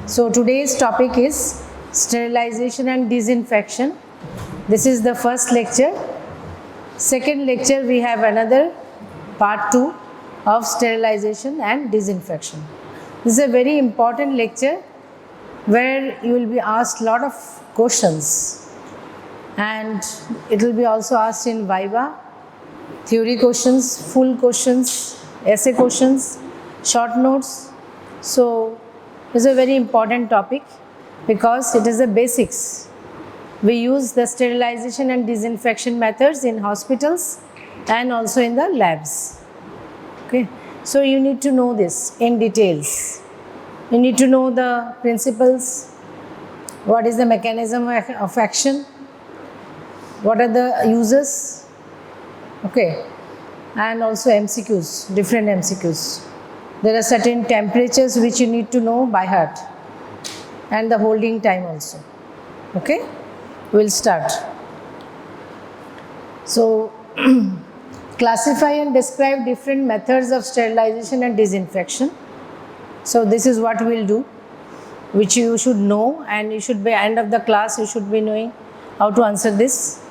So today's topic is sterilization and disinfection. This is the first lecture. Second lecture we have another part 2 of sterilization and disinfection. This is a very important lecture where you will be asked a lot of questions, and it will be also asked in Viva, theory questions, full questions, essay questions, short notes. So this is a very important topic because it is the basics. We use the sterilization and disinfection methods in hospitals and also in the labs. Okay, so you need to know this in details. You need to know the principles, what is the mechanism of action, what are the uses, okay, and also MCQs, different MCQs. There are certain temperatures which you need to know by heart, and the holding time also. Okay, we'll start. So classify and describe different methods of sterilization and disinfection. So this is what we'll do, which you should know, and you should be end of the class you should be knowing how to answer this.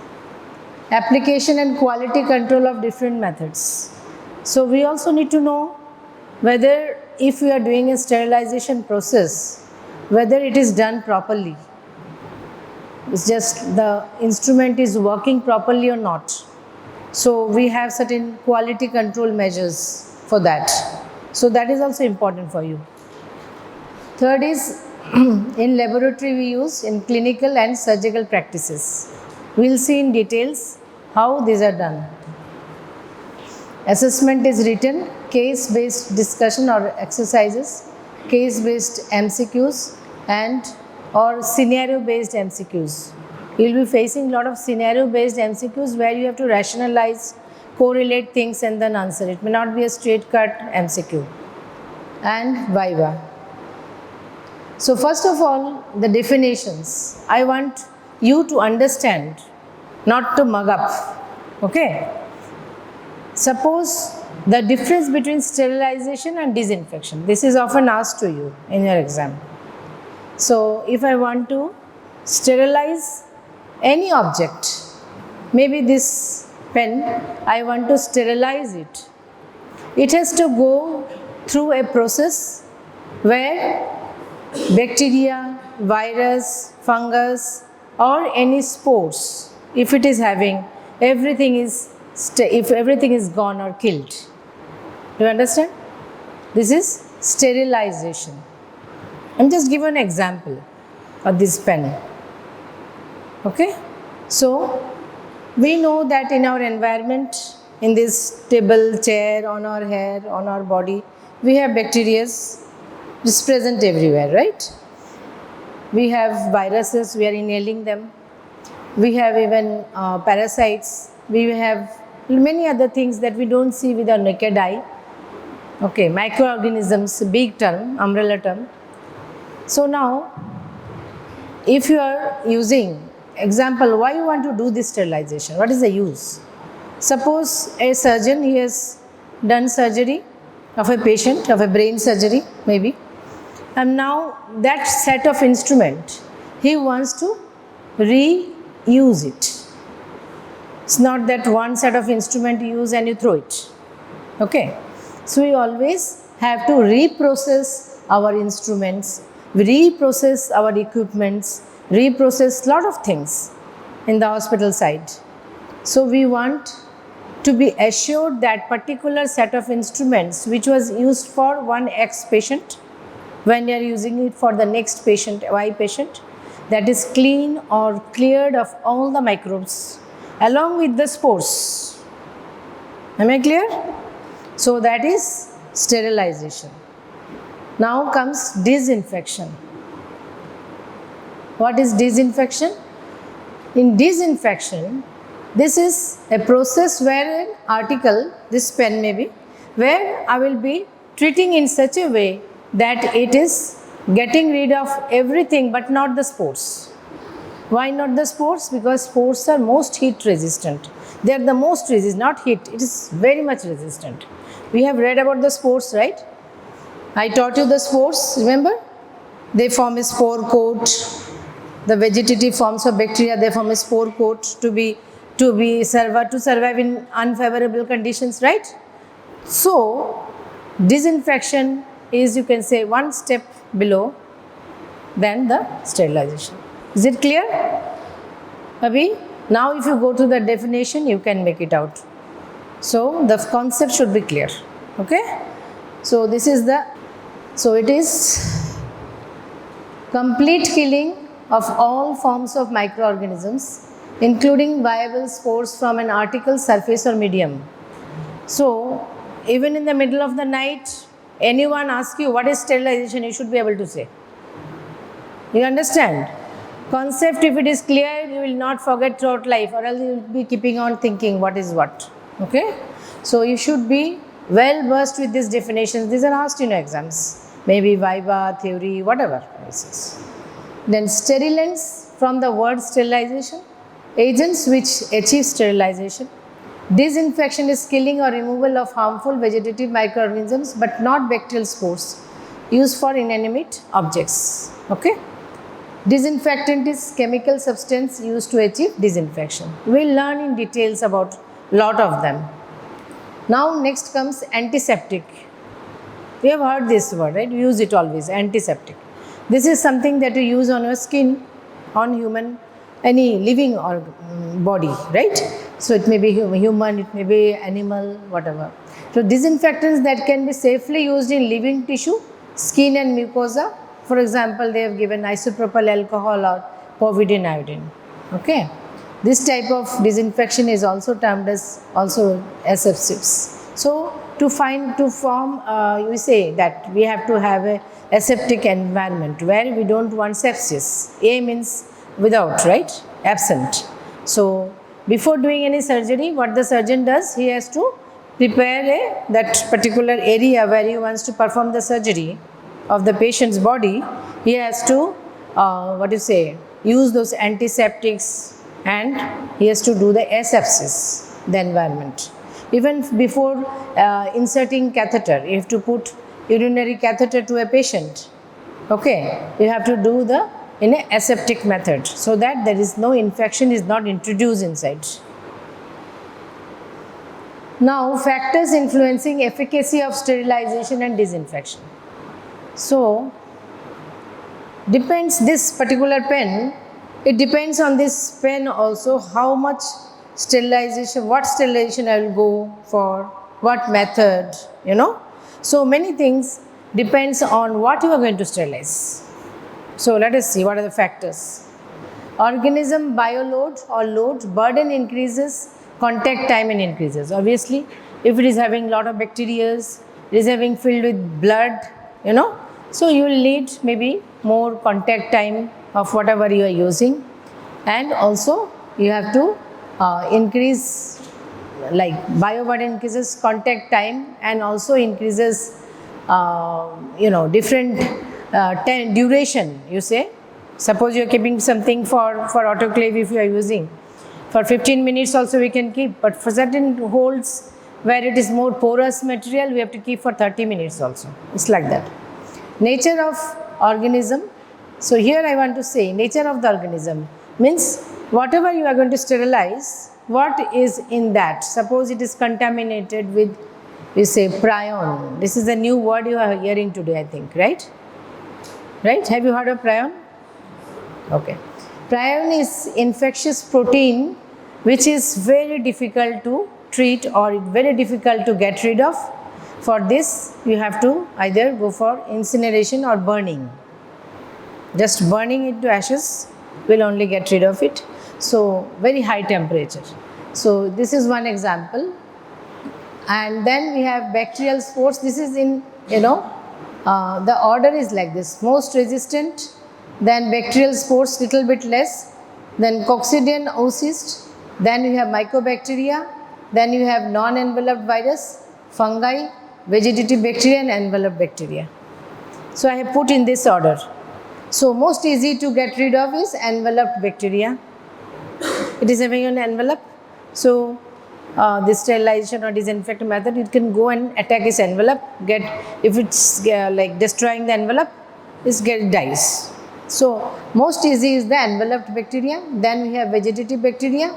Application and quality control of different methods. So we also need to know whether if we are doing a sterilization process, whether it is done properly. It's just the instrument is working properly or not. So we have certain quality control measures for that. So that is also important for you. Third is in laboratory we use in clinical and surgical practices. We'll see in details how these are done. Assessment is written, case-based discussion or exercises, case-based MCQs and or scenario-based MCQs. You'll be facing a lot of scenario-based MCQs where you have to rationalize, correlate things and then answer. It may not be a straight-cut MCQ. And Viva. So first of all, the definitions. I want you to understand, not to mug up. Okay? Suppose the difference between sterilization and disinfection. This is often asked to you in your exam. So if I want to sterilize any object, maybe this pen, I want to sterilize it. It has to go through a process where bacteria, virus, fungus or any spores, if it is having, if everything is gone or killed. Do you understand? This is sterilization. I'm just giving an example of this pen. Okay? So, we know that in our environment, in this table, chair, on our hair, on our body, we have bacteria. It's present everywhere, right? We have viruses, we are inhaling them. We have even parasites. We have many other things that we don't see with our naked eye. Okay, microorganisms, big term, umbrella term. So now, if you are using, example, why you want to do this sterilization? What is the use? Suppose a surgeon, he has done surgery of a patient, of a brain surgery maybe, and now that set of instrument, he wants to reuse it. It's not that one set of instrument you use and you throw it. Okay. So we always have to reprocess our instruments, reprocess our equipments, reprocess lot of things in the hospital side. So we want to be assured that particular set of instruments which was used for one X patient, when you are using it for the next patient, Y patient, that is clean or cleared of all the microbes along with the spores. Am I clear? So that is sterilization. Now comes disinfection. What is disinfection? In disinfection, this is a process where an article, this pen maybe, where I will be treating in such a way that it is getting rid of everything but not the spores. Why not the spores? Because spores are most heat resistant. They are the most resistant, not heat, it is very much resistant. We have read about the spores, right? I taught you the spores, remember? They form a spore coat. The vegetative forms of bacteria, they form a spore coat to survive in unfavorable conditions, right? So disinfection is, you can say, one step below than the sterilization. Is it clear? Abhi? Now if you go to the definition, you can make it out. So the concept should be clear. Okay? So this is it is complete killing of all forms of microorganisms, including viable spores from an article, surface or medium. So even in the middle of the night, anyone asks you what is sterilization, you should be able to say. You understand? Concept, if it is clear, you will not forget throughout life, or else you will be keeping on thinking what is what. Okay? So you should be well versed with these definitions. These are asked in exams. Maybe viva, theory, whatever. Then sterilants, from the word sterilization, agents which achieve sterilization. Disinfection is killing or removal of harmful vegetative microorganisms but not bacterial spores used for inanimate objects. Okay? Disinfectant is chemical substance used to achieve disinfection. We will learn in details about lot of them. Now next comes antiseptic. We have heard this word, right? We use it always, antiseptic. This is something that you use on your skin, on human, any living or body, right? So it may be human, it may be animal, whatever. So disinfectants that can be safely used in living tissue, skin and mucosa. For example, they have given isopropyl alcohol or povidone iodine. Okay. This type of disinfection is also termed as aseptics. So to form, we say that we have to have a aseptic environment where we don't want sepsis. A means without, right? Absent. So before doing any surgery, what the surgeon does, he has to prepare that particular area where he wants to perform the surgery of the patient's body. He has to, use those antiseptics, and he has to do the asepsis, the environment. Even before inserting catheter, you have to put urinary catheter to a patient. Okay, you have to do in an aseptic method so that there is no infection is not introduced inside. Now, factors influencing efficacy of sterilization and disinfection. So, depends this particular pen, it depends on this pen also how much sterilization, what sterilization I will go for, what method, So many things depends on what you are going to sterilize. So let us see what are the factors. Organism bioload or load, burden increases, contact time and increases. Obviously, if it is having lot of bacteria, it is having filled with blood, so you will need maybe more contact time of whatever you are using, and also you have to increase, like bioburden increases contact time and also increases different duration, you say. Suppose you are keeping something for autoclave, if you are using for 15 minutes also we can keep, but for certain holds where it is more porous material, we have to keep for 30 minutes also. It's like that. Nature of organism. So here I want to say nature of the organism means whatever you are going to sterilize, what is in that. Suppose it is contaminated with, we say, prion. This is a new word you are hearing today, I think, right? Right? Have you heard of prion? Okay. Prion is infectious protein which is very difficult to treat or very difficult to get rid of. For this, you have to either go for incineration or burning. Just burning it to ashes will only get rid of it. So, very high temperature. So, this is one example. And then we have bacterial spores. This is in, the order is like this. Most resistant, then bacterial spores little bit less, then coccidian oocyst, then you have mycobacteria, then you have non-enveloped virus, fungi, vegetative bacteria and enveloped bacteria. So I have put in this order. So most easy to get rid of is enveloped bacteria. It is having an envelope. So this sterilization or disinfect method, it can go and attack its envelope. If it's like destroying the envelope, it dies. So most easy is the enveloped bacteria. Then we have vegetative bacteria.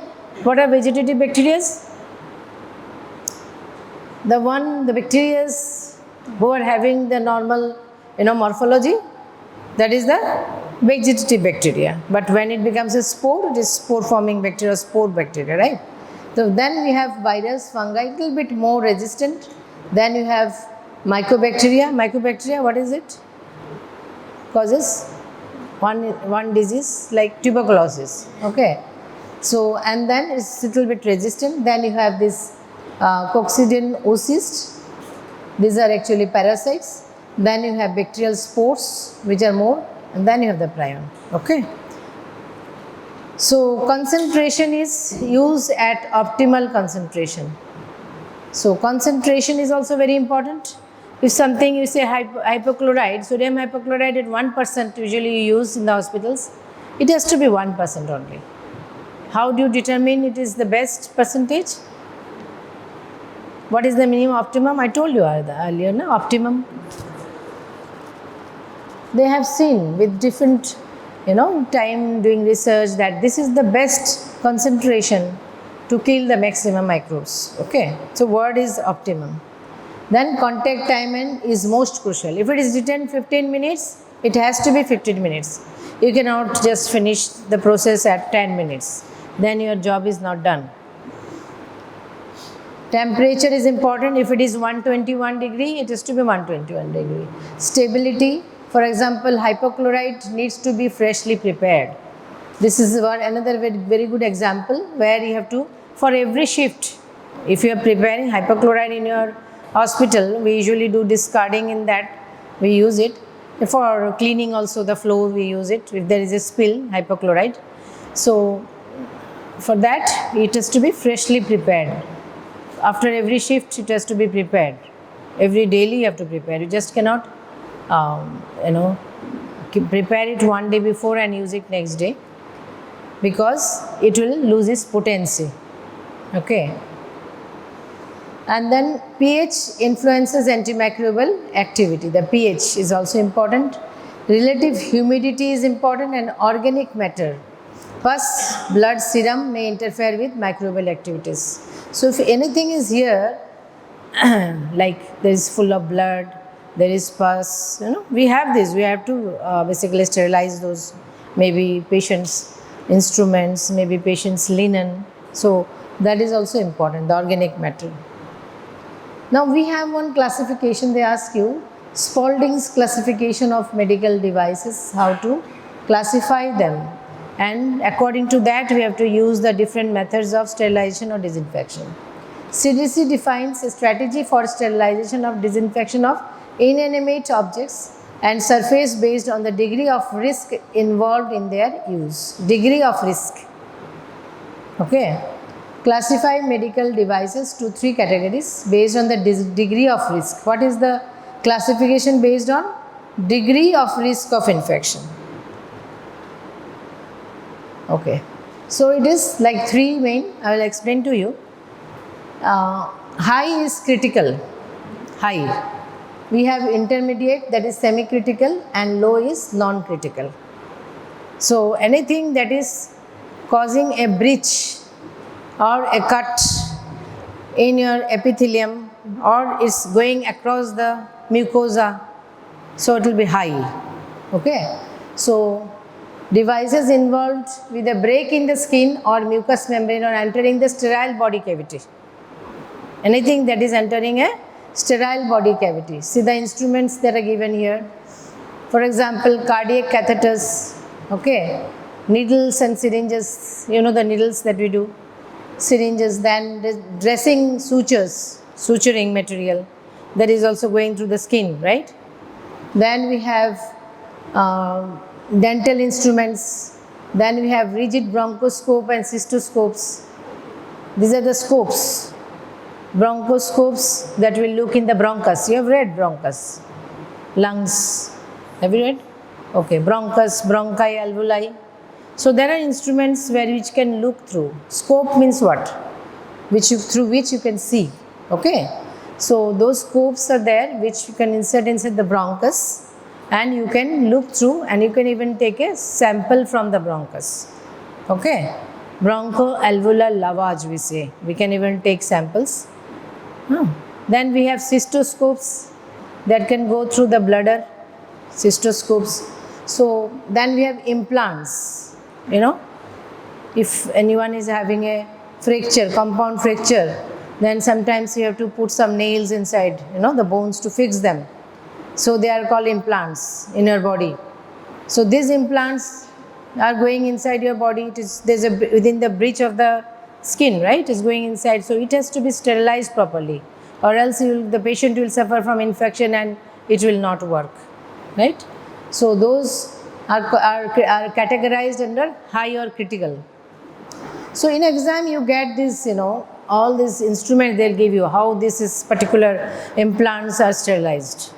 What are vegetative bacteria? The bacteria who are having the normal, morphology, that is the vegetative bacteria. But when it becomes a spore, it is spore forming bacteria, spore bacteria, right? So then we have virus, fungi, a little bit more resistant. Then you have mycobacteria. Mycobacteria, what is it? Causes one disease like tuberculosis. Okay. So, and then it's a little bit resistant. Then you have this Coccidian oocyst. These are actually parasites. Then you have bacterial spores, which are more, and then you have the prion. Okay. So concentration is used at optimal concentration. So concentration is also very important. If something you say hypochlorite, sodium hypochlorite at 1% usually you use in the hospitals, it has to be 1% only. How do you determine it is the best percentage? What is the minimum optimum? I told you earlier, no? Optimum. They have seen with different, time doing research that this is the best concentration to kill the maximum microbes. Okay. So word is optimum. Then contact time is most crucial. If it is written 15 minutes, it has to be 15 minutes. You cannot just finish the process at 10 minutes. Then your job is not done. Temperature is important. If it is 121 degree, it has to be 121 degree. Stability, for example, hypochlorite needs to be freshly prepared. This is another very good example where you have to, for every shift, if you are preparing hypochlorite in your hospital, we usually do discarding in that, we use it. For cleaning also the floor, we use it. If there is a spill, hypochlorite. So, for that, it has to be freshly prepared. After every shift, it has to be prepared. Every daily you have to prepare. You just cannot, prepare it one day before and use it next day, because it will lose its potency. Okay. And then pH influences antimicrobial activity. The pH is also important. Relative humidity is important, and organic matter. Pus, blood, serum may interfere with microbial activities. So if anything is here, like there is full of blood, there is pus, we have this. We have to basically sterilize those, maybe patients' instruments, maybe patients' linen. So that is also important, the organic matter. Now we have one classification, they ask you, Spalding's classification of medical devices, how to classify them. And according to that, we have to use the different methods of sterilization or disinfection. CDC defines a strategy for sterilization of disinfection of inanimate objects and surface based on the degree of risk involved in their use. Degree of risk. Okay. Classify medical devices to 3 categories based on the degree of risk. What is the classification based on? Degree of risk of infection. Okay. So it is like 3 main, I will explain to you. High is critical. High. We have intermediate, that is semi-critical, and low is non-critical. So anything that is causing a breach or a cut in your epithelium, or is going across the mucosa, so it will be high. Okay. So devices involved with a break in the skin or mucous membrane or entering the sterile body cavity. Anything that is entering a sterile body cavity. See the instruments that are given here. For example, cardiac catheters, okay, needles and syringes, the needles that we do, syringes, then dressing sutures, suturing material that is also going through the skin, right? Then we have dental instruments, then we have rigid bronchoscope and cystoscopes. These are the scopes. Bronchoscopes that will look in the bronchus. You have read bronchus. Lungs. Have you read? Okay. Bronchus, bronchi, alveoli. So there are instruments which can look through. Scope means what? Through which you can see. Okay. So those scopes are there which you can insert inside the bronchus, and you can look through, and you can even take a sample from the bronchus. Okay, bronchoalveolar lavage we say. We can even take samples. Then we have cystoscopes that can go through the bladder, cystoscopes. So then we have implants, you know. If anyone is having a fracture, compound fracture, then sometimes you have to put some nails inside, you know, the bones to fix them. So they are called implants in your body. So these implants are going inside your body. There's within the breach of the skin, right? It's going inside. So it has to be sterilized properly, or else the patient will suffer from infection and it will not work, right? So those are categorized under high or critical. So in exam you get this, you know, all these instruments they'll give you, how this is particular implants are sterilized.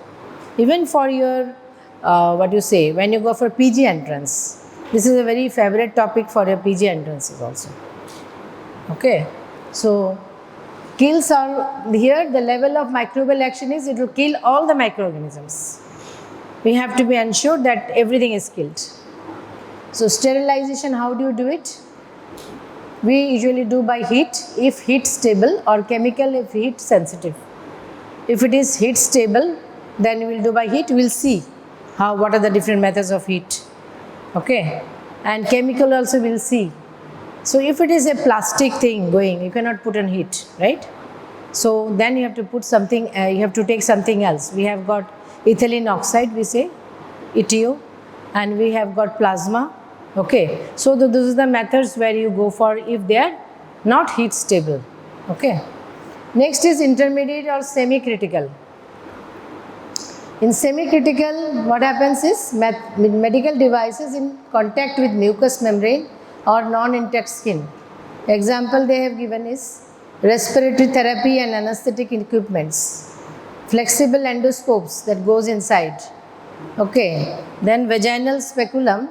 Even for your, when you go for PG entrance, this is a very favorite topic for your PG entrances also. Okay, so kills are here, the level of microbial action is it will kill all the microorganisms. We have to be ensured that everything is killed. So sterilization, how do you do it? We usually do by heat, if heat stable, or chemical if heat sensitive. If it is heat stable, then we will do by heat. We will see what are the different methods of heat. Okay, and chemical also we will see. So if it is a plastic thing going, you cannot put on heat, right? So then you have to put something, you have to take something else. We have got ethylene oxide, we say, ETO, and we have got plasma. Okay, so those are the methods where you go for if they are not heat stable. Okay, next is intermediate or semi-critical. In semi-critical, what happens is medical devices in contact with mucous membrane or non-intact skin. Example they have given is respiratory therapy and anesthetic equipments, flexible endoscopes that goes inside. Okay, then vaginal speculum,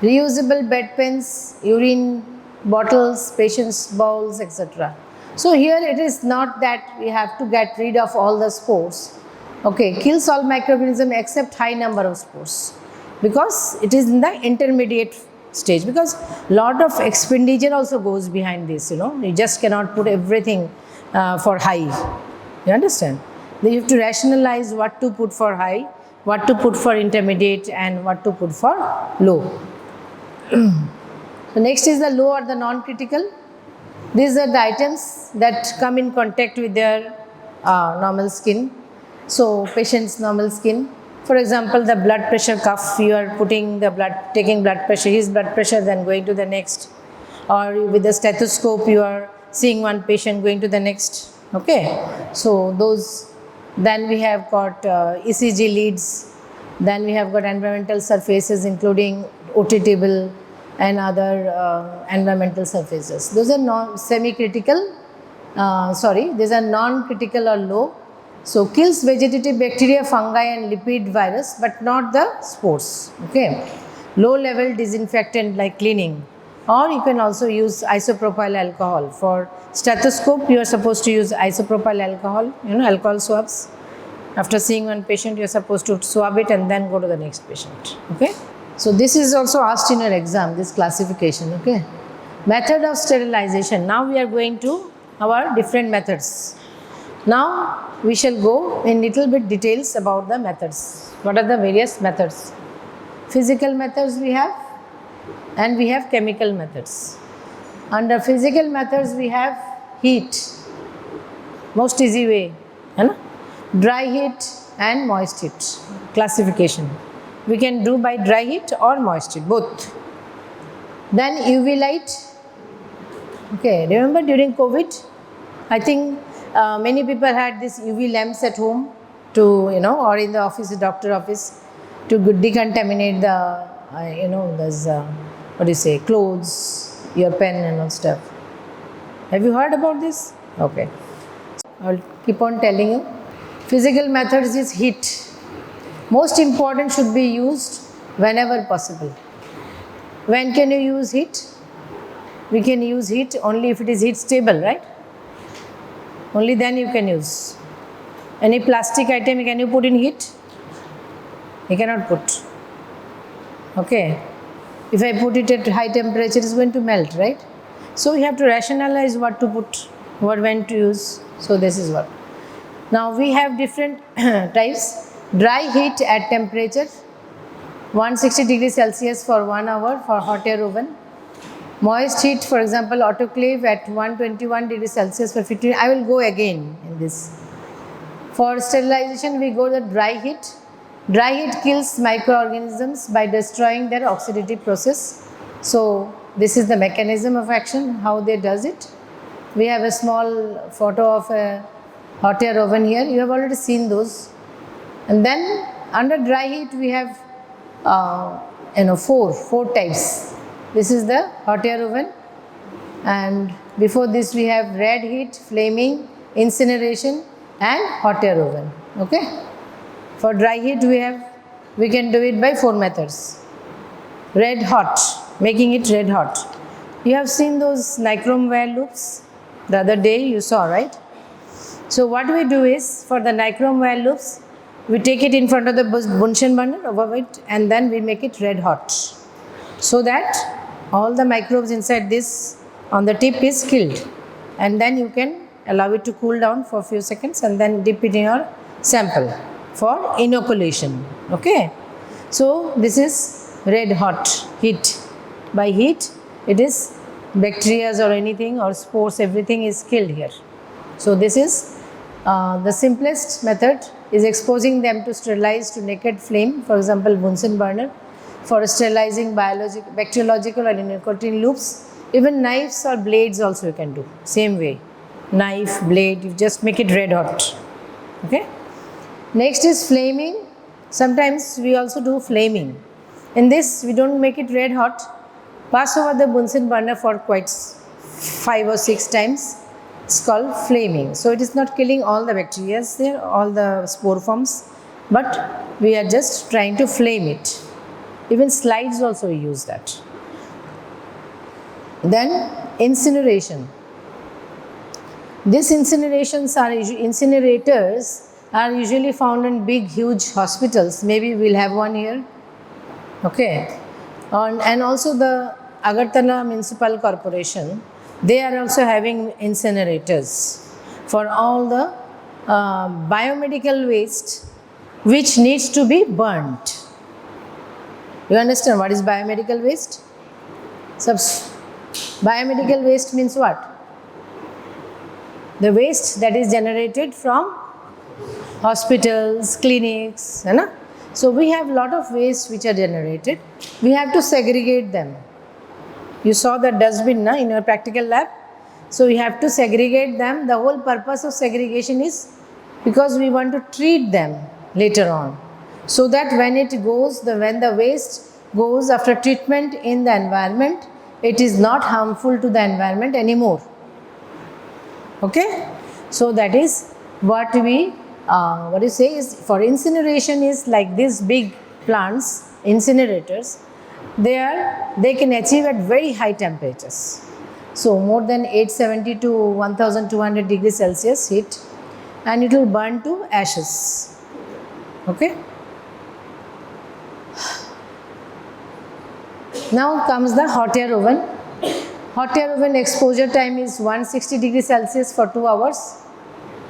reusable bedpans, urine bottles, patients' bowls, etc. So here it is not that we have to get rid of all the spores. Okay, kills all microorganisms except high number of spores, because it is in the intermediate stage, because lot of expenditure also goes behind this, you know. You just cannot put everything for high. You understand? You have to rationalize what to put for high, what to put for intermediate, and what to put for low. So next is the low or the non-critical. These are the items that come in contact with their normal skin. So patient's normal skin. For example, the blood pressure cuff, you are putting the blood, taking blood pressure, his blood pressure, then going to the next. Or with the stethoscope, you are seeing one patient going to the next. Okay. So those, then we have got ECG leads. Then we have got environmental surfaces including OT table and other environmental surfaces. Those are semi-critical, these are non-critical or low. So kills vegetative bacteria, fungi and lipid virus, but not the spores. Okay. Low level disinfectant like cleaning, or you can also use isopropyl alcohol. For stethoscope, you are supposed to use isopropyl alcohol, you know, alcohol swabs. After seeing one patient, you are supposed to swab it and then go to the next patient. Okay. So this is also asked in your exam, this classification. Okay. Method of sterilization. Now we are going to our different methods. Now we shall go in little bit details about the methods. What are the various methods? Physical methods we have, and we have chemical methods. Under physical methods we have heat, most easy way, dry heat and moist heat classification. We can do by dry heat or moist heat, both. Then UV light. Okay, remember during COVID, I think many people had these UV lamps at home to, you know, or in the office, the doctor office, to decontaminate the, those, what do you say, clothes, your pen and all stuff. Have you heard about this? Okay. I'll keep on telling you. Physical methods is heat. Most important, should be used whenever possible. When can you use heat? We can use heat only if it is heat stable, right? Only then you can use. Any plastic item can you put in heat? You cannot put. Okay. If I put it at high temperature, it is going to melt, right? So we have to rationalize what to put, what when to use. So this is what. Now we have different types. Dry heat at temperature 160 degrees Celsius for 1 hour for hot air oven. Moist heat, for example, autoclave at 121 degrees Celsius for 15. I will go again in this. For sterilization, we go the dry heat. Dry heat kills microorganisms by destroying their oxidative process. So this is the mechanism of action, how they does it. We have a small photo of a hot air oven here. You have already seen those. And then under dry heat, we have four types. This is the hot air oven, and before this we have red heat, flaming, incineration, and hot air oven. Okay. For dry heat we can do it by 4 methods. Red hot, making it red hot. You have seen those nichrome wire loops the other day, you saw, right? So what we do is, for the nichrome wire loops, we take it in front of the Bunsen burner over it, and then we make it red hot, so that all the microbes inside this on the tip is killed, and then you can allow it to cool down for a few seconds and then dip it in your sample for inoculation. Okay. So this is red hot heat. By heat, it is bacteria or anything or spores, everything is killed here. So this is the simplest method, is exposing them to sterilize to naked flame, for example Bunsen burner, for sterilizing bacteriological or nicotine loops. Even knives or blades also you can do, same way. Knife, blade, you just make it red hot. Okay. Next is flaming. Sometimes we also do flaming. In this, we don't make it red hot. Pass over the Bunsen burner for quite 5 or 6 times. It's called flaming. So it is not killing all the bacteria there, all the spore forms, but we are just trying to flame it. Even slides also we use that. Then incineration. These incinerators are usually found in big, huge hospitals. Maybe we'll have one here. Okay. And also the Agartala Municipal Corporation, they are also having incinerators for all the biomedical waste which needs to be burnt. You understand what is biomedical waste? Biomedical waste means what? The waste that is generated from hospitals, clinics, you know? So we have a lot of waste which are generated. We have to segregate them. You saw the dustbin in your practical lab. So we have to segregate them. The whole purpose of segregation is because we want to treat them later on, so that when the waste goes after treatment in the environment, it is not harmful to the environment anymore. Okay. So that is what we is for incineration is like these big plants, incinerators. They can achieve at very high temperatures. So more than 870 to 1200 degrees Celsius heat, and it will burn to ashes. Okay. Now comes the hot air oven. Hot air oven exposure time is 160 degrees Celsius for 2 hours,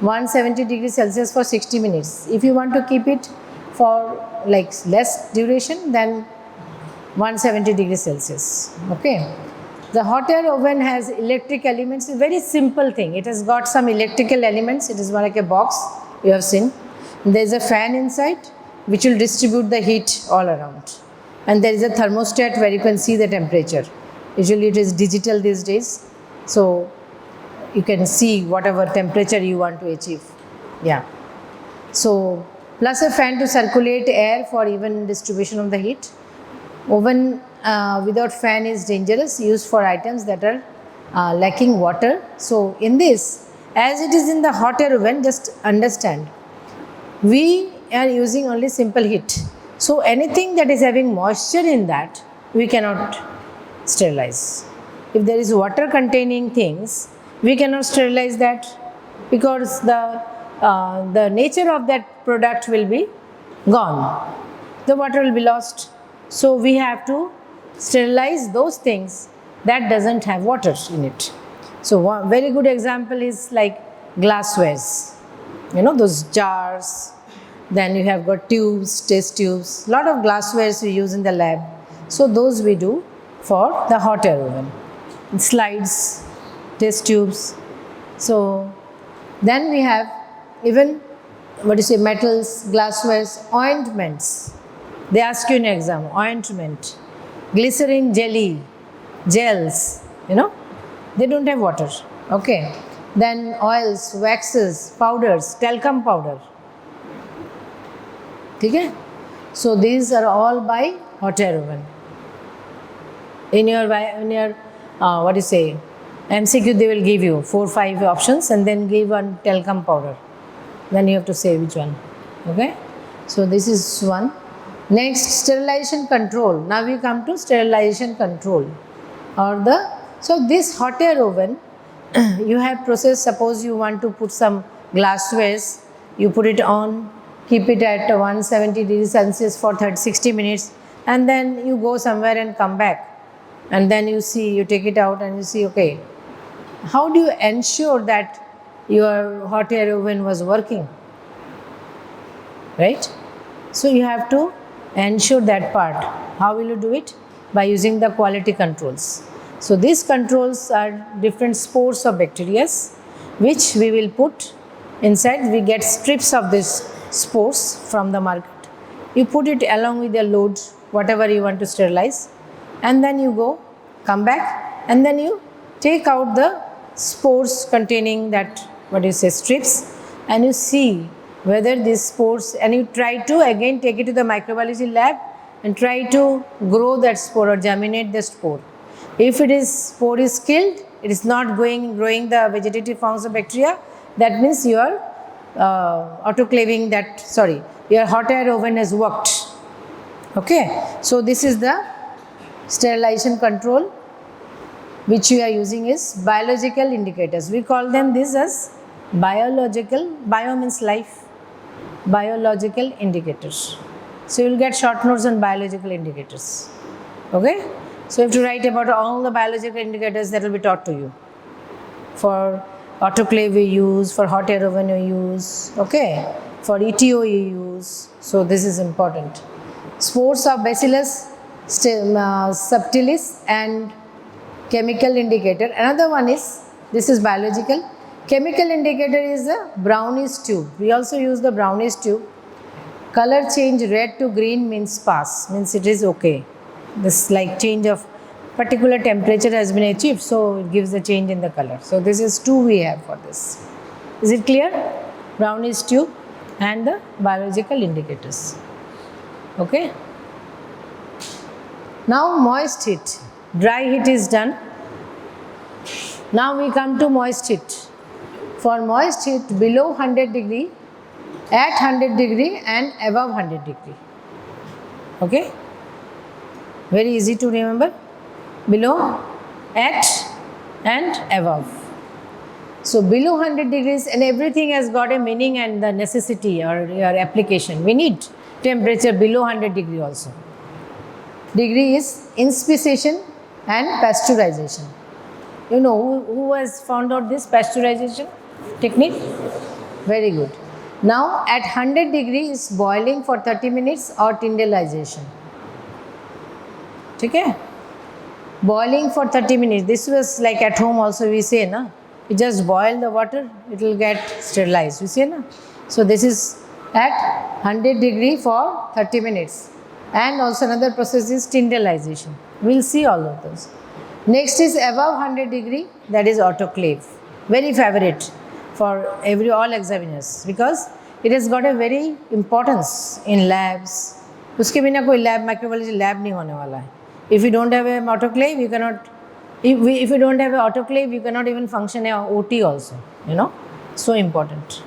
170 degrees Celsius for 60 minutes. If you want to keep it for like less duration, then 170 degrees Celsius. Okay. The hot air oven has electric elements. It's a very simple thing. It has got some electrical elements. It is more like a box, you have seen. There is a fan inside which will distribute the heat all around. And there is a thermostat where you can see the temperature. Usually it is digital these days. So you can see whatever temperature you want to achieve. Yeah. So plus a fan to circulate air for even distribution of the heat. Oven without fan is dangerous, used for items that are lacking water. So in this, as it is in the hot air oven, just understand, we are using only simple heat. So anything that is having moisture in that, we cannot sterilize. If there is water containing things, we cannot sterilize that, because the nature of that product will be gone. the water will be lost. So we have to sterilize those things that doesn't have water in it. So one very good example is like glasswares, you know, those jars. Then you have got tubes, test tubes, lot of glasswares we use in the lab. So those we do for the hot air oven. Slides, test tubes. So then we have even metals, glasswares, ointments. They ask you in exam, ointment, glycerin jelly, gels, you know, they don't have water. Okay. Then oils, waxes, powders, talcum powder. Okay? So these are all by hot air oven. In your MCQ, they will give you 4-5 options and then give one talcum powder. Then you have to say which one. Okay? So this is one. Next, sterilization control. Now we come to sterilization control. So this hot air oven, you have process, suppose you want to put some glasswares, you put it on, keep it at 170 degrees Celsius for 60 minutes, and then you go somewhere and come back. And then you see, you take it out and you see, okay, how do you ensure that your hot air oven was working? Right? So you have to ensure that part. How will you do it? By using the quality controls. So these controls are different spores of bacteria which we will put inside. We get strips of these spores from the market. You put it along with your load, whatever you want to sterilize, and then you go, come back, and then you take out the spores containing that, strips, and you see whether these spores, and you try to again take it to the microbiology lab and try to grow that spore or germinate the spore. If spore is killed, it is not growing the vegetative forms of bacteria, that means you are autoclaving your hot air oven has worked. Okay, so this is the sterilization control which we are using is biological indicators. We call them this as biological, bio means life, biological indicators. So you will get short notes on biological indicators. Okay, so you have to write about all the biological indicators that will be taught to you. For autoclave we use, for hot air oven you use, okay, for ETO you use. So this is important. Spores of Bacillus subtilis and chemical indicator. Another one is, this is biological. Chemical indicator is a brownish tube. We also use the brownish tube. Color change red to green means pass, means it is okay. This like change of particular temperature has been achieved, so it gives a change in the color. So this is 2 we have for this. Is it clear? Brownish tube and the biological indicators. Okay. Now moist heat. Dry heat is done. Now we come to moist heat. For moist heat below 100 degree, at 100 degree and above 100 degree. Okay. Very easy to remember. Below, at and above. So below 100 degrees, and everything has got a meaning and the necessity or your application. We need temperature below 100 degree also. Degree is inspissation and pasteurization. You know who has found out this pasteurization technique? Very good. Now at 100 degree is boiling for 30 minutes or tyndallization. Okay? Boiling for 30 minutes. This was like at home also we say, na? You just boil the water, it will get sterilized. You see, na? So this is at 100 degree for 30 minutes. And also another process is tyndallization. We will see all of those. Next is above 100 degree, that is autoclave. Very favorite for all examiners because it has got a very importance in labs. उसके बिना कोई lab, microbiology lab नहीं होने वाला है. If you don't have an autoclave, you cannot. If you don't have an autoclave, you cannot even function a OT also. You know, so important.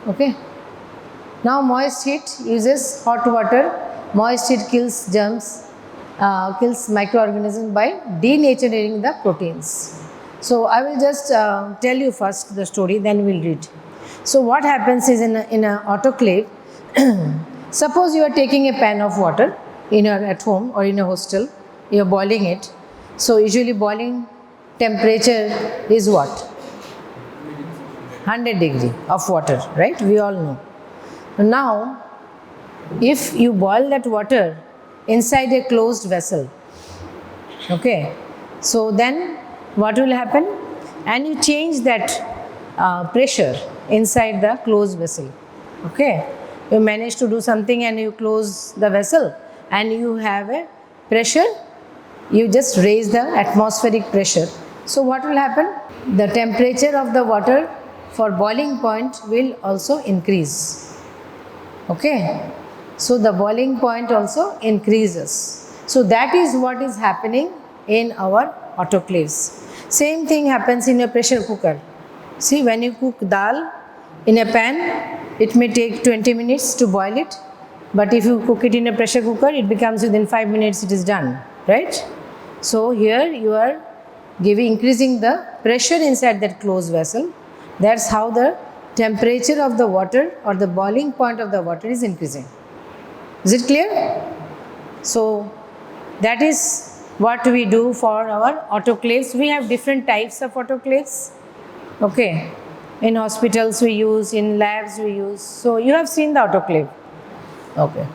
Okay. Now moist heat uses hot water. Moist heat kills germs, kills microorganisms by denaturing the proteins. So I will just tell you first the story, then we'll read. So what happens is in an autoclave, Suppose you are taking a pan of water at home or in a hostel, you are boiling it. So usually boiling temperature is what? 100 degree of water, right? We all know. Now, if you boil that water inside a closed vessel, okay, so then what will happen? And you change that pressure inside the closed vessel, okay. You manage to do something and you close the vessel and you have a pressure, you just raise the atmospheric pressure. So what will happen? The temperature of the water for boiling point will also increase, okay. So the boiling point also increases. So that is what is happening in our autoclaves. Same thing happens in a pressure cooker. See, when you cook dal in a pan, it may take 20 minutes to boil it, but if you cook it in a pressure cooker, it becomes within 5 minutes it is done, right? So here you are increasing the pressure inside that closed vessel. That's how the temperature of the water or the boiling point of the water is increasing. Is it clear? So that is what we do for our autoclaves. We have different types of autoclaves, okay. In hospitals we use, in labs we use. So you have seen the autoclave, okay.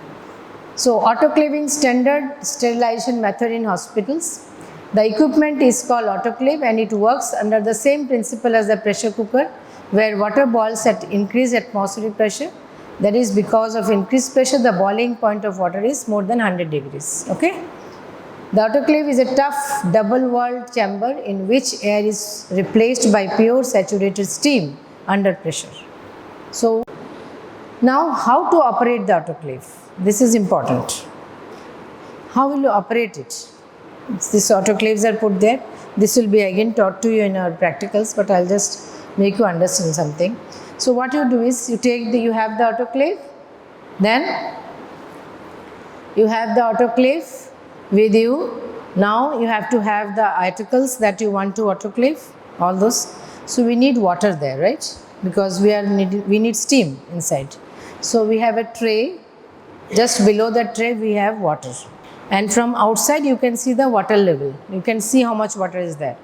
So autoclaving standard sterilization method in hospitals. The equipment is called autoclave and it works under the same principle as the pressure cooker, where water boils at increased atmospheric pressure. That is, because of increased pressure, the boiling point of water is more than 100 degrees, okay. The autoclave is a tough double-walled chamber in which air is replaced by pure saturated steam under pressure. So now how to operate the autoclave? This is important. How will you operate it? These autoclaves are put there. This will be again taught to you in our practicals, but I'll just make you understand something. So what you do is you have the autoclave, then you have the autoclave with you. Now you have to have the articles that you want to autoclave, all those. So we need water there, right? Because we need steam inside. So we have a tray. Just below that tray we have water. And from outside you can see the water level. You can see how much water is there.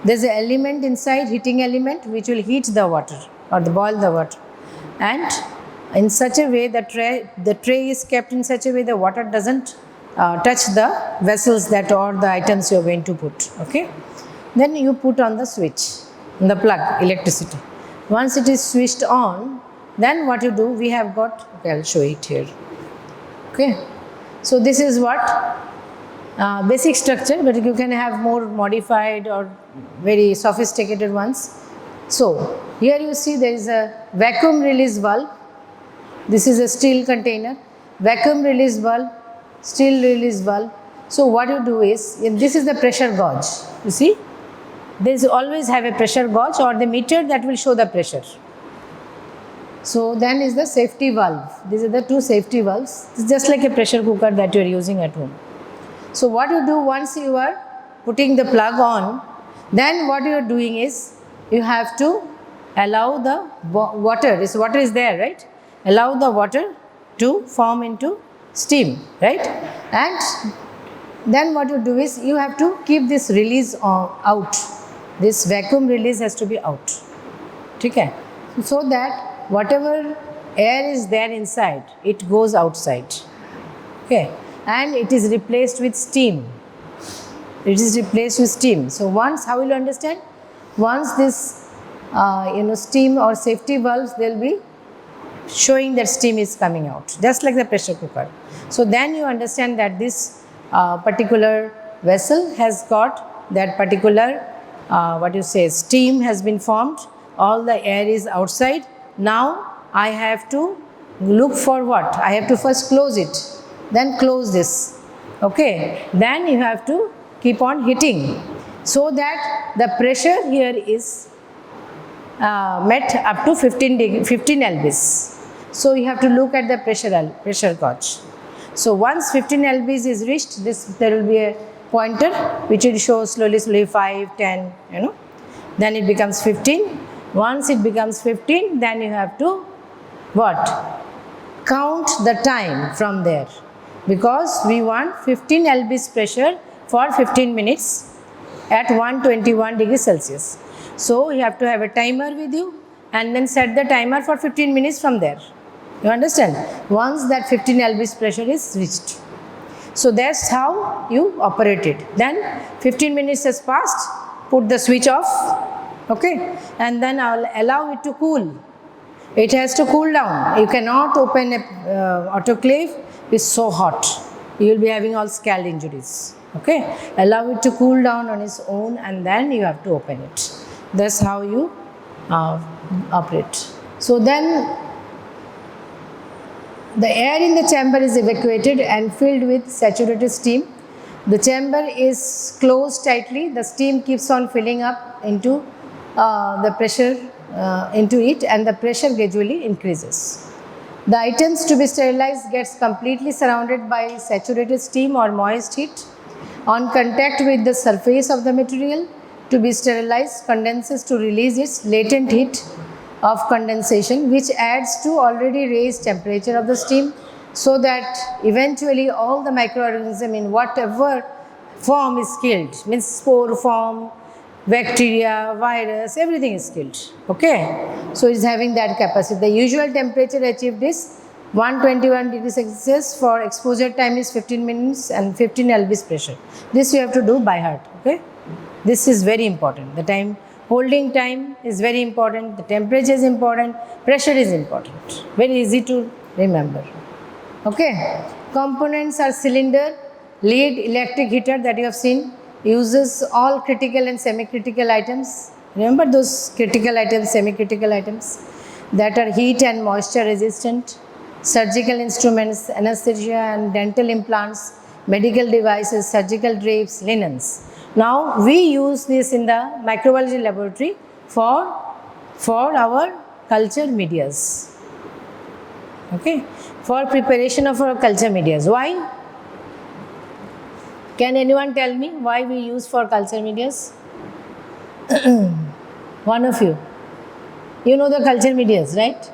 There's an element inside, heating element, which will heat the water or boil the water. And in such a way the tray is kept in such a way the water doesn't touch the vessels or the items you are going to put, okay. Then you put on the switch, the plug, electricity. Once it is switched on, then what you do, we have got, okay, I'll show it here, okay. So this is what basic structure, but you can have more modified or very sophisticated ones. So here you see there is a vacuum release valve. This is a steel container, vacuum release valve, steel release valve. So what you do is, this is the pressure gauge, you see. There is always have a pressure gauge or the meter that will show the pressure. So then is the safety valve. These are the two safety valves. It's just like a pressure cooker that you are using at home. So what you do, once you are putting the plug on, then what you are doing is, you have to allow the water is there, right? Allow the water to form into steam, right? And then what you do is, you have to keep this release out. This vacuum release has to be out, okay? So that whatever air is there inside, it goes outside, okay? And it is replaced with steam. It is replaced with steam. So once, how will you understand? Once this steam or safety valves, they will be showing that steam is coming out, just like the pressure cooker. So then you understand that this particular vessel has got that particular steam has been formed, all the air is outside. Now I have to look for what? I have to first close it, then close this, okay. Then you have to keep on heating, so that the pressure here is met up to 15 lbs. So you have to look at the pressure gauge. So once 15 lbs is reached, there will be a pointer which will show slowly 5, 10, then it becomes 15. Once it becomes 15, then you have to what? count the time from there, because we want 15 lbs pressure for 15 minutes at 121 degrees Celsius. So you have to have a timer with you and then set the timer for 15 minutes from there. You understand? Once that 15 lbs pressure is reached. So that's how you operate it. Then 15 minutes has passed, put the switch off, okay, and then I'll allow it to cool. It has to cool down. You cannot open a autoclave, it's so hot. You will be having all scald injuries. Okay, allow it to cool down on its own and then you have to open it. That's how you operate. So then the air in the chamber is evacuated and filled with saturated steam. The chamber is closed tightly. The steam keeps on filling up into the pressure into it, and the pressure gradually increases. The items to be sterilized gets completely surrounded by saturated steam or moist heat. On contact with the surface of the material to be sterilized condenses to release its latent heat of condensation, which adds to already raised temperature of the steam, so that eventually all the microorganism in whatever form is killed, means spore form, bacteria, virus, everything is killed. Okay, so it is having that capacity. The usual temperature achieved is 121 degrees Celsius. For exposure time is 15 minutes and 15 lbs pressure. This you have to do by heart. Okay, this is very important. The time, holding time is very important, the temperature is important, pressure is important. Very easy to remember. Okay, components are cylinder, lead, electric heater that you have seen, uses all critical and semi-critical items. Remember those critical items, semi-critical items that are heat and moisture resistant, surgical instruments, anesthesia and dental implants, medical devices, surgical drapes, linens. Now we use this in the microbiology laboratory for our culture medias. Okay, for preparation of our culture medias. Why? Can anyone tell me why we use for culture medias? One of you. You know the culture medias, right?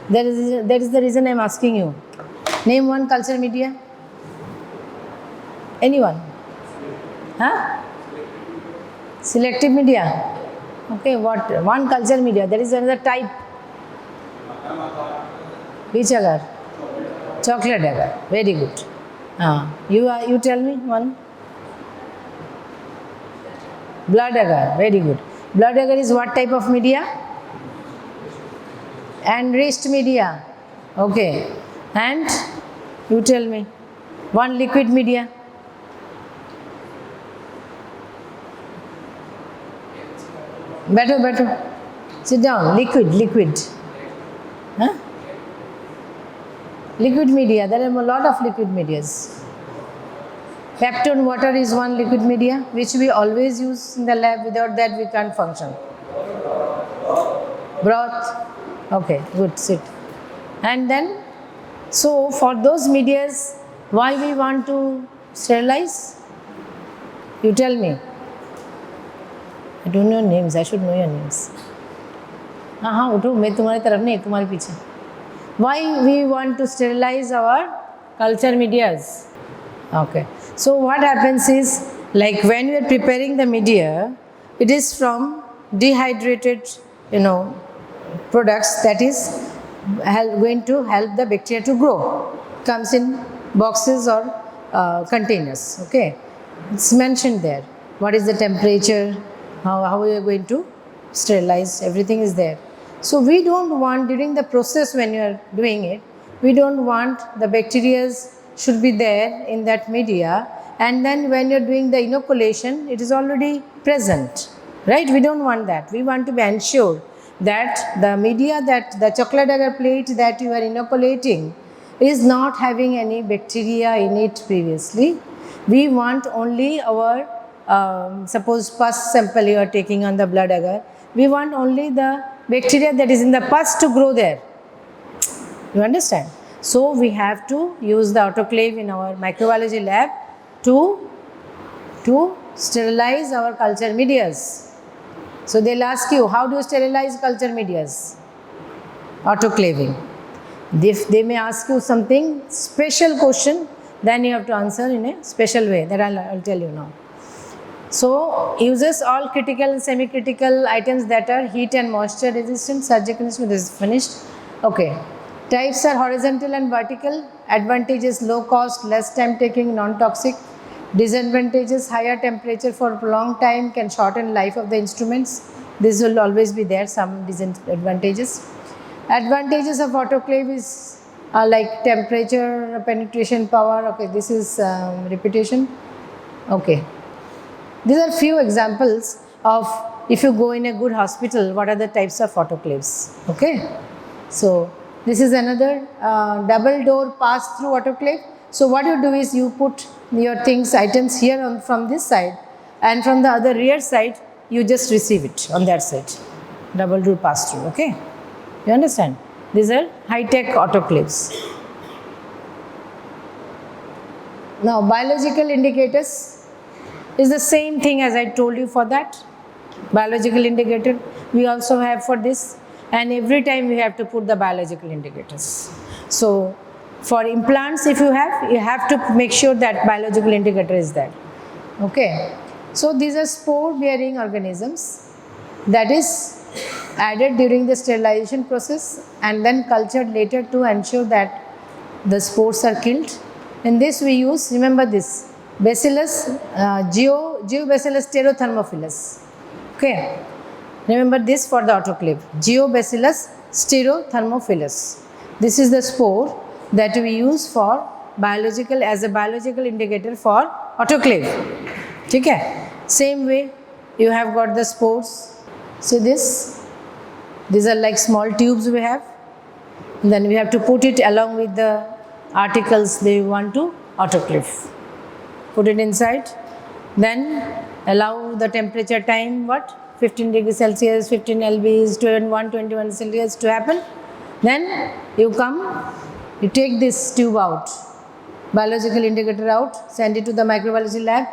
That is the reason I am asking you. Name one culture media. Anyone? Huh? Selective media. Okay, what? One culture media. There is another type. Which agar? Chocolate agar. Very good. You tell me one. Blood agar. Very good. Blood agar is what type of media? Enriched media. Okay. And you tell me one liquid media. Better. Sit down. Liquid. Huh? Liquid media. There are a lot of liquid medias. Peptone water is one liquid media which we always use in the lab. Without that we can't function. Broth. Okay, good. Sit. And then, so for those medias, why we want to sterilize? You tell me. I don't know names. I should know your names. हाँ उठो मैं तुम्हारी तरफ नहीं तुम्हारे पीछे. Why we want to sterilize our culture medias? Okay. So what happens is, like when we are preparing the media, it is from dehydrated, products that is going to help the bacteria to grow. Comes in boxes or containers. Okay. It's mentioned there. What is the temperature? How we are going to sterilize? Everything is there. So we don't want, during the process when you are doing it, we don't want the bacteria should be there in that media, and then when you are doing the inoculation, it is already present, right? We don't want that. We want to be ensured that the media, that the chocolate agar plate that you are inoculating is not having any bacteria in it previously. We want only our, suppose pus sample you are taking on the blood agar, we want only the bacteria that is in the pus to grow there. You understand? So we have to use the autoclave in our microbiology lab to sterilize our culture medias. So they'll ask you, how do you sterilize culture medias? Autoclaving. If they may ask you something special question, then you have to answer in a special way. That I'll tell you now. So uses all critical and semi-critical items that are heat and moisture resistant. Surgical instrument is finished. Okay. Types are horizontal and vertical. Advantages: low cost, less time taking, non-toxic. Disadvantages: higher temperature for prolonged time can shorten life of the instruments. This will always be there, some disadvantages. Advantages of autoclave is like temperature, penetration power. Okay, this is repetition. Okay. These are few examples of if you go in a good hospital, what are the types of autoclaves. Okay. So this is another double door pass-through autoclave. So what you do is you put your items here from this side, and from the other rear side, you just receive it on that side. Double door pass-through. Okay. You understand? These are high-tech autoclaves. Now biological indicators is the same thing as I told you for that. Biological indicator we also have for this, and every time we have to put the biological indicators. So for implants, if you have to make sure that biological indicator is there. Okay. So these are spore bearing organisms that is added during the sterilization process and then cultured later to ensure that the spores are killed. In this we use, remember this, Bacillus, Geobacillus stereothermophilus. Okay. Remember this for the autoclave. Geobacillus stereothermophilus. This is the spore that we use for biological, as a biological indicator for autoclave. Okay. Same way you have got the spores. See this? These are like small tubes we have. Then we have to put it along with the articles they want to autoclave. Put it inside, then allow the temperature time, what? 15 degrees Celsius, 15 lbs, 21 Celsius to happen. Then you come, you take this tube out, biological indicator out, send it to the microbiology lab.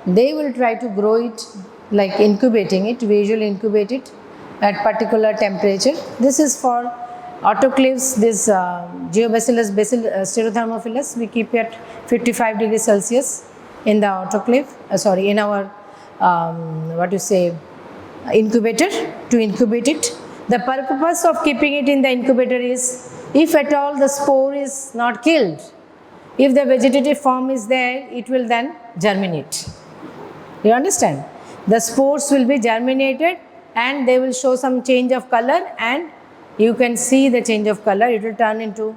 They will try to grow it, like incubating it, we usually incubate it at particular temperature. This is for autoclaves, this Geobacillus stereothermophilus, we keep it 55 degrees Celsius in the autoclave, in our incubator, to incubate it. The purpose of keeping it in the incubator is, if at all the spore is not killed, if the vegetative form is there, it will then germinate. You understand? The spores will be germinated and they will show some change of color, and you can see the change of color. It will turn into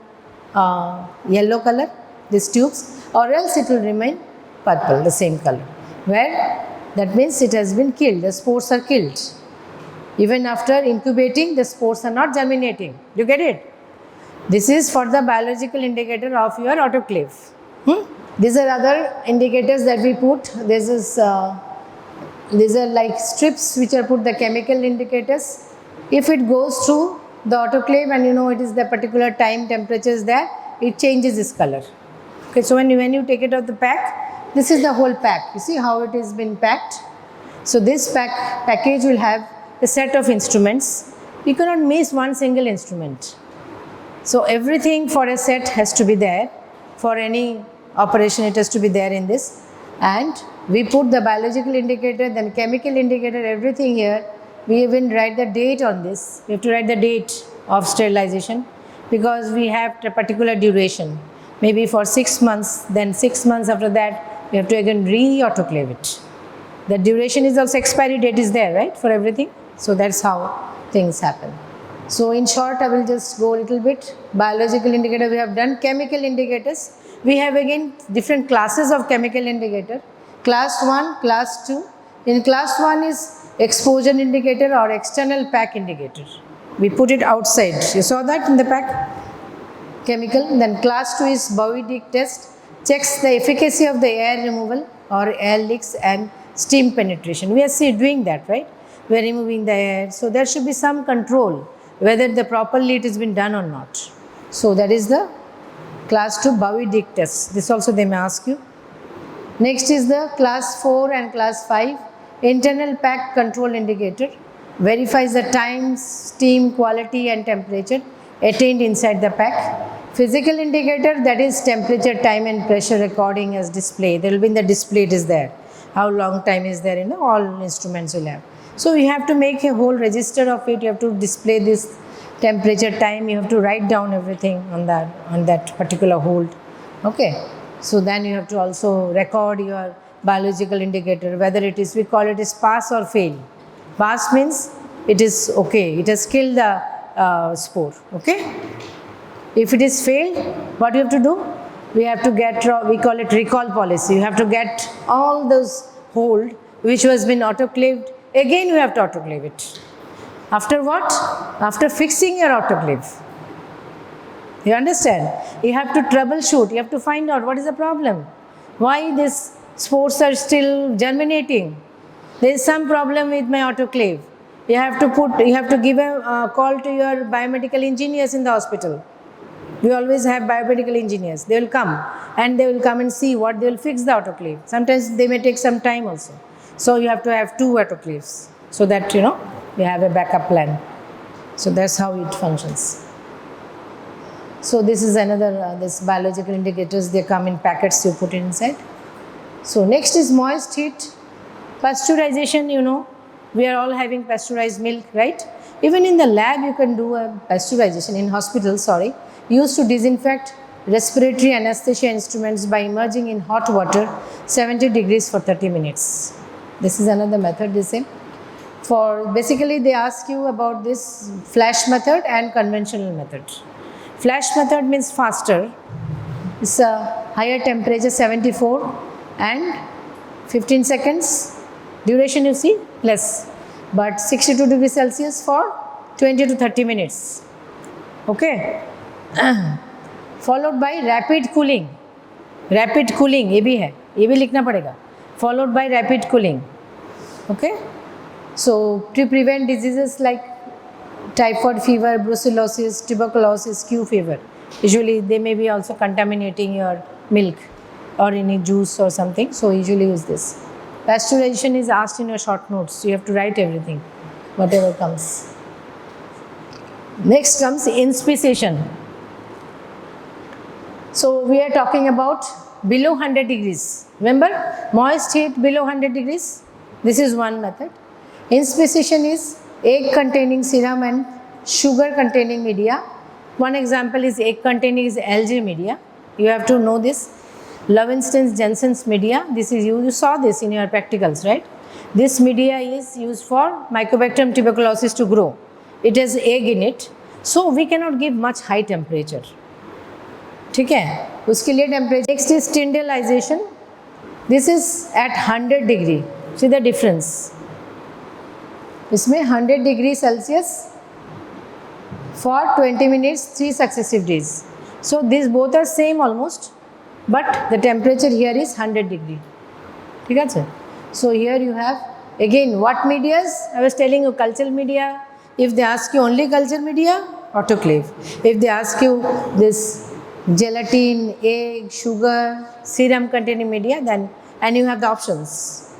yellow color, these tubes, or else it will remain purple, the same color. Where that means it has been killed, the spores are killed. Even after incubating, the spores are not germinating. You get it? This is for the biological indicator of your autoclave. These are other indicators that we put. These are like strips which are put, the chemical indicators. If it goes through the autoclave and you know it is the particular time, temperature is there, it changes its color. Okay, so when you take it out the pack, this is the whole pack. You see how it has been packed? So this package will have a set of instruments. You cannot miss one single instrument. So everything for a set has to be there. For any operation it has to be there in this. And we put the biological indicator, then chemical indicator, everything here. We even write the date on this. We have to write the date of sterilization because we have a particular duration. Maybe for 6 months, then 6 months after that, we have to again re-autoclave it. The duration is also, expiry date is there, right, for everything. So that's how things happen. So in short, I will just go a little bit. Biological indicator we have done. Chemical indicators. We have again different classes of chemical indicator. Class 1, class 2. In class 1 is exposure indicator or external pack indicator. We put it outside. You saw that in the pack? Chemical. Then class 2 is Bowie-Dick test. Checks the efficacy of the air removal or air leaks and steam penetration. We are doing that, right? We are removing the air. So there should be some control whether the properly it has been done or not. So that is the class 2 Bowie-Dick test. This also they may ask you. Next is the class 4 and class 5 internal pack control indicator. Verifies the time, steam, quality and temperature. attained inside the pack. Physical indicator, that is temperature, time and pressure recording as display. There will be in the display, it is there. How long time is there, all instruments will have. So you have to make a whole register of it. You have to display this temperature, time. You have to write down everything on that particular hold. Okay. So then you have to also record your biological indicator, whether it is, we call it as pass or fail. Pass means it is okay, it has killed the spore. Okay. If it is failed, what you have to do? We have to get, we call it recall policy. You have to get all those hold which has been autoclaved. Again, you have to autoclave it. After what? After fixing your autoclave. You understand? You have to troubleshoot. You have to find out what is the problem. Why these spores are still germinating? There is some problem with my autoclave. You have to give a call to your biomedical engineers in the hospital. We always have biomedical engineers. They will come and see what they will fix the autoclave. Sometimes they may take some time also. So you have to have 2 autoclaves so that you have a backup plan. So that's how it functions. So this is another this biological indicators. They come in packets. You put it inside. So next is moist heat. Pasteurization. We are all having pasteurized milk, right? Even in the lab, you can do a pasteurization in hospital. Used to disinfect respiratory anesthesia instruments by immersing in hot water 70 degrees for 30 minutes. This is another method they say. Basically they ask you about this flash method and conventional method. Flash method means faster. It's a higher temperature 74 and 15 seconds. Duration you see less, but 62 degrees Celsius for 20 to 30 minutes. Okay. Followed by rapid cooling. Rapid cooling, ये भी है, ये भी लिखना पड़ेगा. Followed by rapid cooling. Okay. So to prevent diseases like typhoid fever, brucellosis, tuberculosis, Q fever. Usually they may be also contaminating your milk or any juice or something. So usually use this. Pasteurization is asked in your short notes. You have to write everything, whatever comes. Next comes inspissation. So we are talking about below 100 degrees. Remember, moist heat below 100 degrees. This is one method. Inspissation is egg containing serum and sugar containing media. One example is egg containing is algae media. You have to know this. Lowenstein-Jensen's media. This is you saw this in your practicals, right? This media is used for Mycobacterium tuberculosis to grow. It has egg in it. So we cannot give much high temperature. ठीक है, उसके लिए temperature. Next is tyndallization. This is at 100 degree. See the difference. इसमें 100 degree Celsius for 20 minutes, 3 successive days. So these both are same almost, but the temperature here is 100 degree. ठीक है sir? So here you have again what medias? I was telling you cultural media. If they ask you only culture media, autoclave. If they ask you this gelatin, egg, sugar, serum containing media, then and you have the options.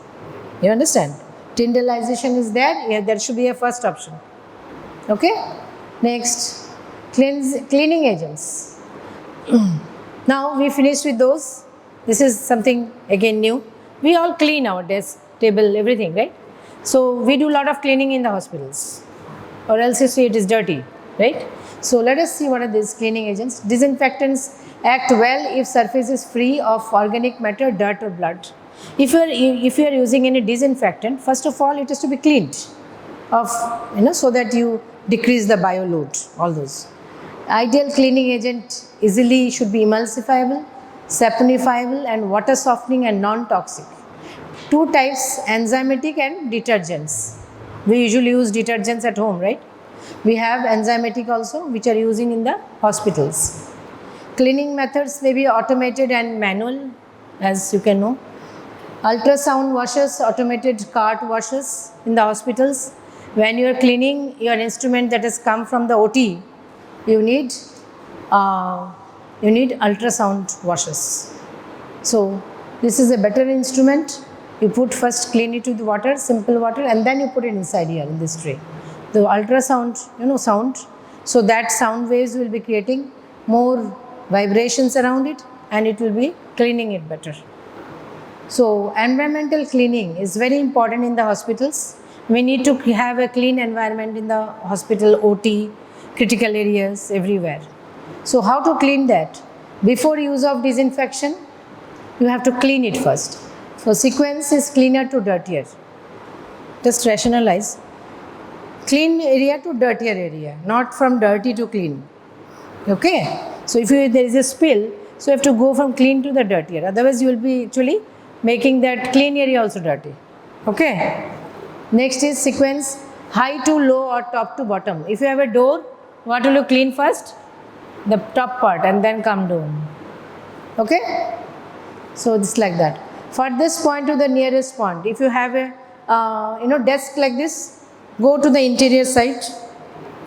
You understand? Tyndallization is there. Yeah, there should be a first option. Okay. Next, cleaning agents. Now we finished with those. This is something again new. We all clean our desk, table, everything, right? So we do a lot of cleaning in the hospitals, or else you see it is dirty, right? So let us see what are these cleaning agents. Disinfectants act well if surface is free of organic matter, dirt or blood. If you are using any disinfectant, first of all it has to be cleaned of, so that you decrease the bio load, all those. Ideal cleaning agent easily should be emulsifiable, saponifiable and water softening and non-toxic. 2 types, enzymatic and detergents. We usually use detergents at home, right? We have enzymatic also, which are using in the hospitals. Cleaning methods may be automated and manual, as you can know. Ultrasound washers, automated cart washers in the hospitals. When you are cleaning your instrument that has come from the OT, you need ultrasound washers. So this is a better instrument. You put first clean it with water, simple water, and then you put it inside here in this tray. The ultrasound, sound, So that sound waves will be creating more vibrations around it and it will be cleaning it better. So environmental cleaning is very important in the hospitals. We need to have a clean environment in the hospital, OT, critical areas, everywhere. So how to clean that? Before use of disinfection, you have to clean it first. So sequence is cleaner to dirtier. Just rationalize. Clean area to dirtier area, not from dirty to clean. Okay? So if there is a spill, so you have to go from clean to the dirtier. Otherwise you will be actually making that clean area also dirty. Okay? Next is sequence high to low or top to bottom. If you have a door, what will you clean first? The top part and then come down. Okay? So it's like that. Furthest point to the nearest point. If you have a desk like this, go to the interior side,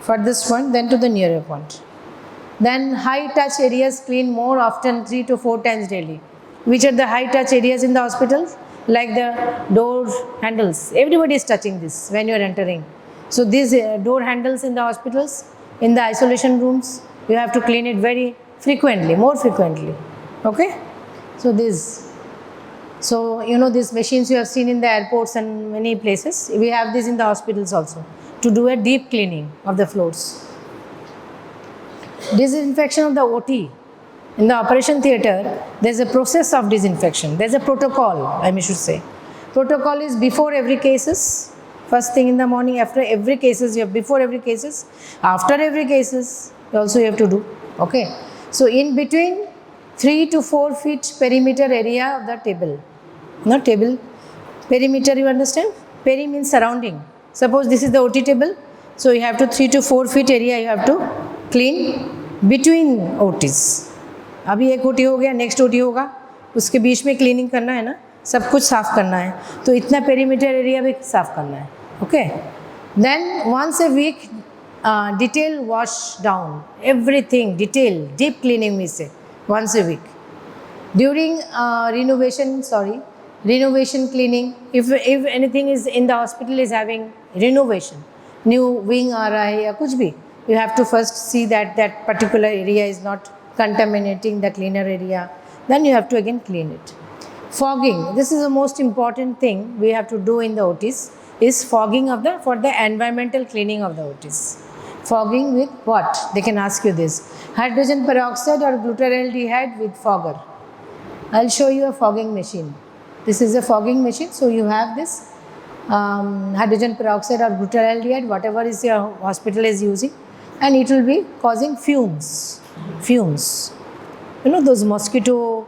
furthest point, then to the nearer point. Then high touch areas clean more often, 3 to 4 times daily. Which are the high touch areas in the hospitals? Like the door handles. Everybody is touching this when you are entering. So these door handles in the hospitals, in the isolation rooms, you have to clean it very frequently, more frequently. Okay? So these machines you have seen in the airports and many places. We have this in the hospitals also to do a deep cleaning of the floors. Disinfection of the OT. In the operation theatre, there is a process of disinfection. There is a protocol, I should say. Protocol is before every cases, first thing in the morning, after every cases, you have before every cases, after every cases, also you have to do. Okay. So in between 3 to 4 feet perimeter area of the table. Not table, perimeter, you understand? Peri means surrounding. Suppose this is the OT table, so you have to 3 to 4 feet area you have to clean between OTs. अभी एक OT हो गया, next OT होगा, उसके बीच में cleaning करना है ना, सब कुछ साफ करना है, तो इतना पेरीमीटर एरिया भी साफ करना है. Okay. Then once a week detail wash down everything, detail deep cleaning में से once a week. During renovation cleaning, if anything is in the hospital is having renovation, new wing aa raha hai ya kuch bhi, you have to first see that that particular area is not contaminating the cleaner area, then you have to again clean it. Fogging, this is the most important thing we have to do in the OTs, is fogging for the environmental cleaning of the OTs. Fogging with what? They can ask you this. Hydrogen peroxide or glutaraldehyde with fogger. I'll show you a fogging machine. This is a fogging machine. So you have this hydrogen peroxide or glutaraldehyde, whatever is your hospital is using, and it will be causing fumes. Fumes. You know those mosquito,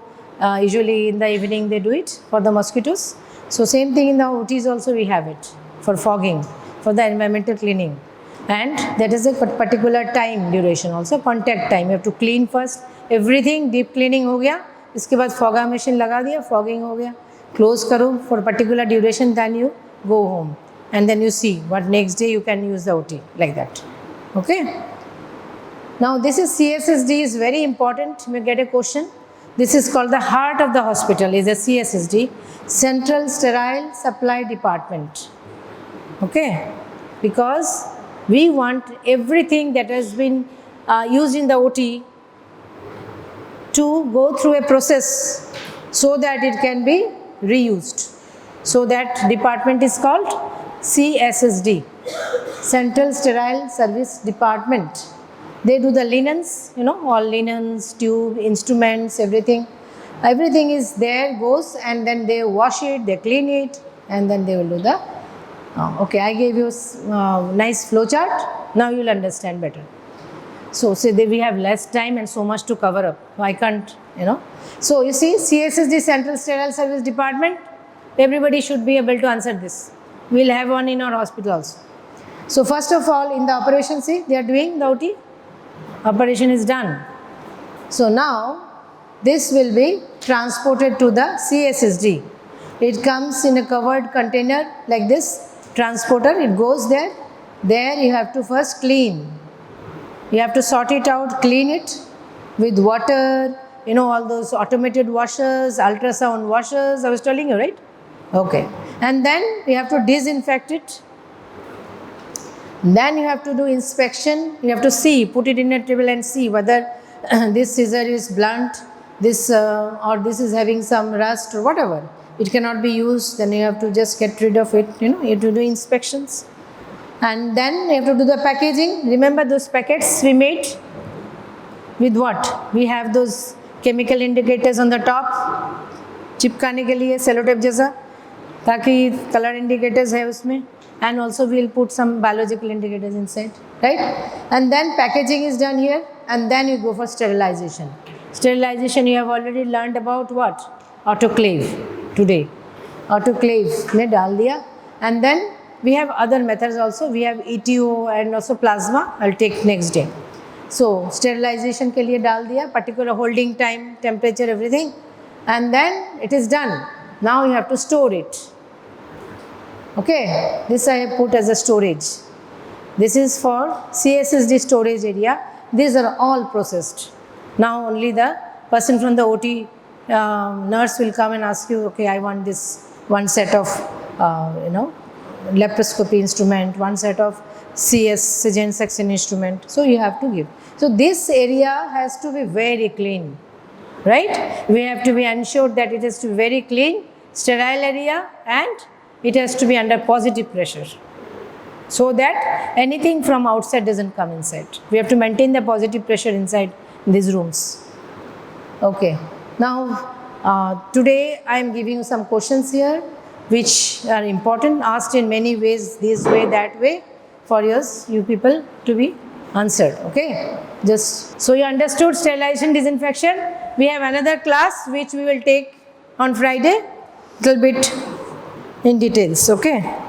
usually in the evening they do it for the mosquitoes. So same thing in the OTs also we have it for fogging, for the environmental cleaning. And that is a particular time duration also, contact time. You have to clean first everything, deep cleaning हो गया, इसके बाद fogger machine लगा दिया, fogging हो गया, close करो for particular duration, then you go home and then you see what next day you can use the OT like that. Okay. Now this is CSSD is very important. You may get a question. This is called the heart of the hospital, is a CSSD, Central Sterile Supply Department. Okay. Because we want everything that has been used in the OT to go through a process so that it can be reused. So that department is called CSSD, Central Sterile Service Department. They do the linens, all linens, tube, instruments, everything. Everything is there, goes, and then they wash it, they clean it, and then they will do the okay, I gave you a nice flow chart. Now you will understand better. So say we have less time and so much to cover up. I can't, So you see, CSSD, Central Sterile Service Department, everybody should be able to answer this. We will have one in our hospital also. So first of all, in the operation, see, they are doing the OT. Operation is done. So now, this will be transported to the CSSD. It comes in a covered container like this. Transporter, it goes there. There you have to first clean. You have to sort it out, clean it with water, all those automated washers, ultrasound washers, I was telling you, right? Okay. And then you have to disinfect it. Then you have to do inspection. You have to see, put it in a table and see whether this scissor is blunt, this or this is having some rust or whatever. It cannot be used. Then you have to just get rid of it. You know, you have to do inspections, and then you have to do the packaging. Remember those packets we made with what? We have those chemical indicators on the top, चिपकाने के लिए sellotape जैसा, ताकि colour indicators है उसमें, and also we'll put some biological indicators inside, right? And then packaging is done here, and then you go for sterilization. Sterilization you have already learned about what? Autoclave today. Autoclave में डाल दिया, and then we have other methods also. We have ETO and also plasma. I'll take next day. So sterilization के लिए डाल दिया, particular holding time, temperature, everything, and then it is done. Now you have to store it. Okay, this I have put as a storage. This is for CSSD storage area. These are all processed. Now only the person from the OT nurse will come and ask you, okay, I want this one set of laparoscopy instrument, one set of CS Sygen section instrument. So you have to give. So this area has to be very clean, right? We have to be ensured that it is to be very clean, sterile area, and it has to be under positive pressure, so that anything from outside doesn't come inside. We have to maintain the positive pressure inside these rooms. Okay. Now, today I am giving you some questions here which are important, asked in many ways, this way, that way, for you people to be answered. Okay. Just so you understood sterilization, disinfection. We have another class which we will take on Friday, little bit in details. Okay.